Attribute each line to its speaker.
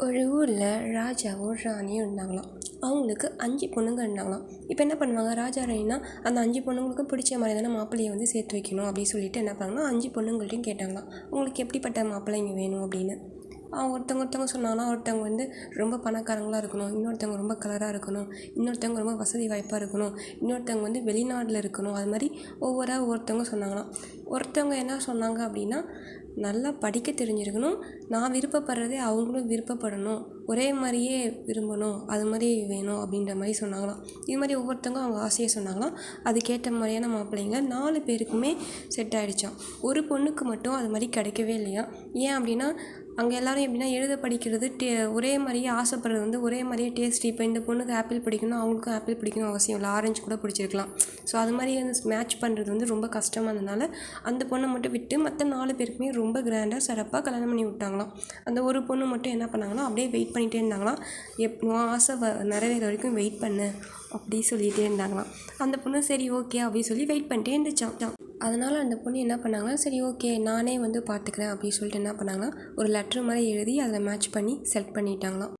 Speaker 1: ஒரு ஊரில் ராஜாவும் ராணியும் இருந்தாங்களாம். அவங்களுக்கு 5 பொண்ணுங்க இருந்தாங்களாம். இப்போ என்ன பண்ணுவாங்க, ராஜா ராணினா அந்த 5 பொண்ணுங்களுக்கும் பிடிச்ச மாதிரி தானே மாப்பிள்ளையை வந்து சேர்த்து வைக்கணும் அப்படின்னு சொல்லிட்டு என்ன பண்ணாங்கன்னா 5 பொண்ணுங்கள்ட்டையும் கேட்டாங்களாம், உங்களுக்கு எப்படிப்பட்ட மாப்பிள்ளைங்க வேணும் அப்படின்னு. ஒருத்தவங்க சொன்னாங்கன்னா, ஒருத்தவங்க வந்து ரொம்ப பணக்காரங்களாக இருக்கணும், இன்னொருத்தவங்க ரொம்ப கலராக இருக்கணும், இன்னொருத்தவங்க ரொம்ப வசதி வாய்ப்பாக இருக்கணும், இன்னொருத்தவங்க வந்து வெளிநாட்டில் இருக்கணும். அது மாதிரி ஒவ்வொருத்தவங்க சொன்னாங்களாம். ஒருத்தவங்க என்ன சொன்னாங்க அப்படின்னா, நல்லா படிக்க தெரிஞ்சிருக்கணும், நான் விருப்பப்படுறதே அவங்களும் விருப்பப்படணும், ஒரே மாதிரியே விரும்பணும், அது மாதிரி வேணும் அப்படின்ற மாதிரி சொன்னாங்களாம். இது மாதிரி ஒவ்வொருத்தவங்க அவங்க ஆசையை சொன்னாங்களாம். அதுக்கேற்ற மாதிரியான மாப்பிள்ளைங்க 4 பேருக்குமே செட் ஆகிடுச்சான். ஒரு பொண்ணுக்கு மட்டும் அது மாதிரி கிடைக்கவே இல்லையா. ஏன் அப்படின்னா, அங்கே எல்லோரும் எப்படின்னா எழுத படிக்கிறது ஒரே மாதிரியே ஆசைப்படுறது வந்து ஒரே மாதிரியே டேஸ்ட். இப்போ இந்த பொண்ணுக்கு ஆப்பிள் பிடிக்கணும், அவங்களுக்கும் ஆப்பிள் பிடிக்கணும் அவசியம் இல்லை, ஆரஞ்சு கூட பிடிச்சிருக்கலாம். ஸோ அது மாதிரி வந்து மேட்ச் பண்ணுறது வந்து ரொம்ப கஷ்டமாக இருந்ததுனால அந்த பொண்ணை மட்டும் விட்டு மற்ற 4 பேருக்குமே ரொம்ப கிராண்டாக சிறப்பாக கல்யாணம் பண்ணி விட்டாங்களாம். அந்த ஒரு பொண்ணு மட்டும் என்ன பண்ணாங்கன்னா, அப்படியே வெயிட் பண்ணிகிட்டே இருந்தாங்களாம். உன் ஆசை நிறைவேற வரைக்கும் வெயிட் பண்ணு அப்படி சொல்லிகிட்டே இருந்தாங்களாம். அந்த பொண்ணு சரி ஓகே அப்படின்னு சொல்லி வெயிட் பண்ணிட்டே இருந்துச்சான். அதனால் அந்த பொண்ணு என்ன பண்ணாங்கன்னா, சரி ஓகே நானே வந்து பார்த்துக்கிறேன் அப்படின்னு சொல்லிட்டு என்ன பண்ணாங்கன்னா, ஒரு லெட்ரு மாதிரி எழுதி அதில் மேட்ச் பண்ணி செலக்ட் பண்ணிட்டாங்களாம்.